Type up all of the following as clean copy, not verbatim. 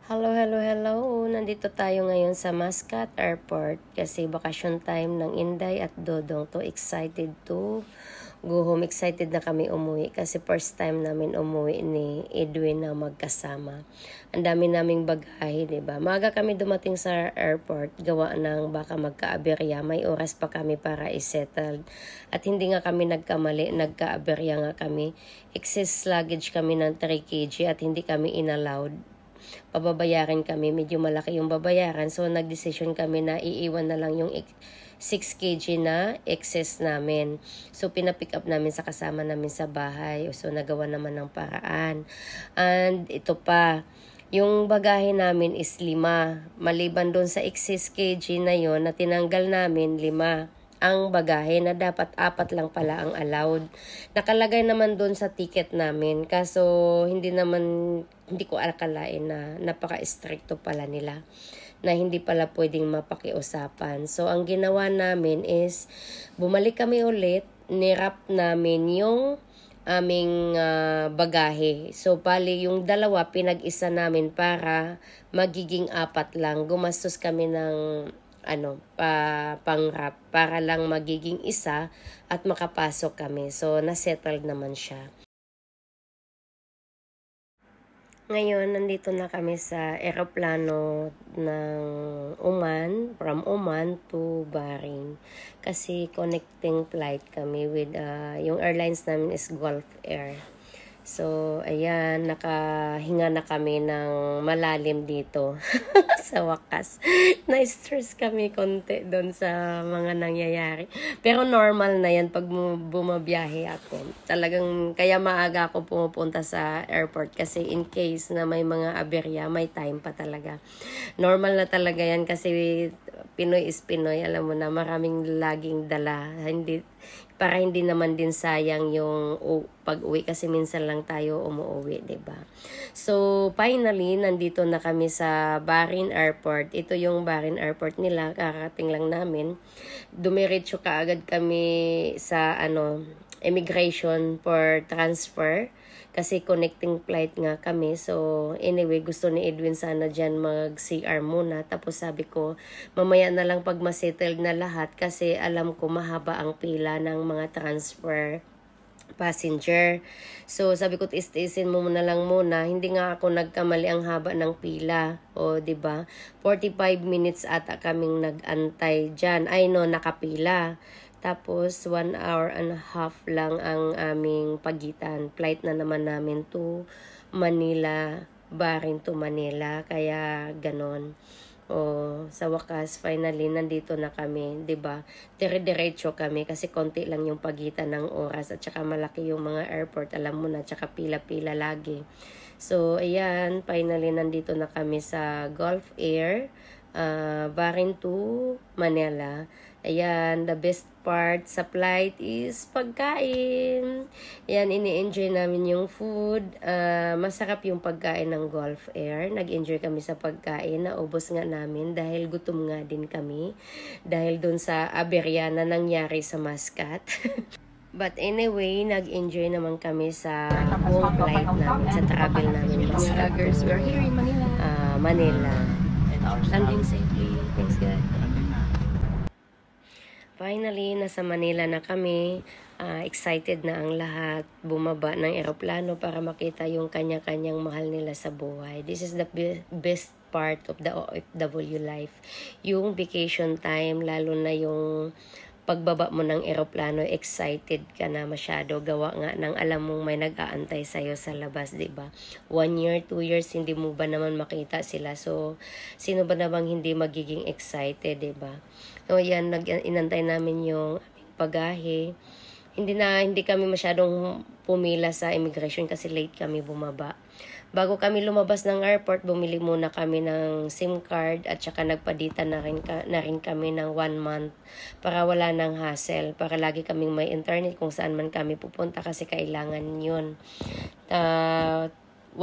Hello, hello, hello. Nandito tayo ngayon sa Muscat Airport kasi bakasyon time ng Inday at Dodong to. Excited to go home. Excited na kami umuwi kasi first time namin umuwi ni Edwin na magkasama. Ang dami naming bagahe, diba? Maaga kami dumating sa airport, gawa ng baka magka-aberya. May oras pa kami para isettle. At hindi nga kami nagkamali, nagka-aberya nga kami. Excess luggage kami ng 3 kg at hindi kami inallowed. Pababayaran kami, medyo malaki yung babayaran. So, nagdesisyon kami na iiwan na lang yung 6 kg na excess namin. So, pinapick up namin sa kasama namin sa bahay. So, nagawa naman ng paraan. And ito pa, yung bagahe namin is 5. Maliban doon sa excess kg na yon na tinanggal namin, 5 ang bagahe na dapat 4 lang pala ang allowed. Nakalagay naman doon sa ticket namin kaso hindi ko akalain na napaka-stricto pala nila na hindi pala pwedeng mapakiusapan. So ang ginawa namin is bumalik kami ulit, nirap namin yung aming bagahe. So bali yung 2 pinag-isa namin para magiging 4 lang. Gumastos kami ng pang-wrap para lang magiging 1 at makapasok kami. So, na-settled naman siya. Ngayon, nandito na kami sa eroplano ng Oman, from Oman to Bahrain. Kasi connecting flight kami with, yung airlines namin is Gulf Air. So, ayan, nakahinga na kami ng malalim dito sa wakas. Na-stress kami konti doon sa mga nangyayari. Pero normal na yan pag bumabiyahe ako. Talagang, kaya maaga ako pumupunta sa airport kasi in case na may mga aberya, may time pa talaga. Normal na talaga yan kasi Pinoy is Pinoy. Alam mo na, maraming laging dala. Para hindi naman din sayang yung pag-uwi kasi minsan lang tayo umuwi, 'di ba? So, finally, nandito na kami sa Bahrain Airport. Ito yung Bahrain Airport nila, karating lang namin. Dumiretso kaagad kami sa immigration for transfer. Kasi connecting flight nga kami. So, anyway, gusto ni Edwin sana dyan mag-CR muna. Tapos sabi ko, mamaya na lang pag masettled na lahat kasi alam ko mahaba ang pila ng mga transfer passenger. So, sabi ko, tiis-tiisin mo na lang muna. Hindi nga ako nagkamali ang haba ng pila. O, 'di ba? 45 minutes ata kaming nag-antay dyan. Ay, no, nakapila. Tapos, 1 hour and a half lang ang aming pagitan. Flight na naman namin to Manila, Bahrain to Manila. Kaya, ganon. Sa wakas, finally, nandito na kami, 'di ba? Dire-diretso kami kasi konti lang yung pagitan ng oras at saka malaki yung mga airport, alam mo na, tsaka pila-pila lagi. So, ayan, finally, nandito na kami sa Gulf Air, Bahrain to Manila. Ayan, the best part sa flight is pagkain. Ayan, ini-enjoy namin yung food. Masarap yung pagkain ng Gulf Air. Nag-enjoy kami sa pagkain. Naubos nga namin dahil gutom nga din kami. Dahil dun sa aberya na nangyari sa Muscat. But anyway, nag-enjoy naman kami sa home flight namin, sa travel namin Muscat. We're here in Manila. Manila. Landing safely. Thanks God. Finally, nasa Manila na kami. Excited na ang lahat. Bumaba ng eroplano para makita yung kanya-kanyang mahal nila sa buhay. This is the best part of the OFW life. Yung vacation time, lalo na yung pagbaba mo ng eroplano, excited ka na masyado. Gawa nga ng alam mong may nag-aantay sa'yo sa labas, diba? 1 year, 2 years, hindi mo ba naman makita sila? So, sino ba namang hindi magiging excited, diba? So, yan, inantay namin yung pagahe. Hindi kami masyadong pumila sa immigration kasi late kami bumaba. Bago kami lumabas ng airport, bumili muna kami ng SIM card at saka nagpadita na rin kami ng 1 month para wala ng hassle, para lagi kaming may internet kung saan man kami pupunta kasi kailangan yun. 1,500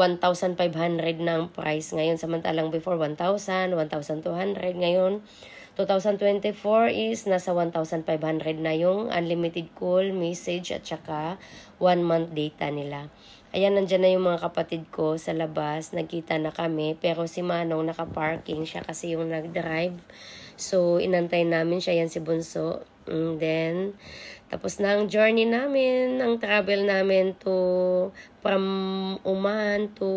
na ang price ngayon, samantalang before 1,000, 1,200. Ngayon 2024 is nasa 1,500 na yung unlimited call, message at saka 1 month data nila. Ayan, nandyan na yung mga kapatid ko sa labas. Nagkita na kami. Pero si Manong naka-parking siya kasi yung nag-drive. So, inantay namin siya. Yan si Bunso. And then, tapos na ang journey namin. Ang travel namin from Oman to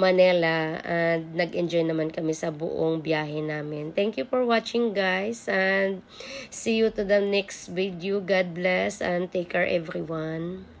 Manila. And nag-enjoy naman kami sa buong biyahe namin. Thank you for watching, guys. And see you to the next video. God bless and take care, everyone.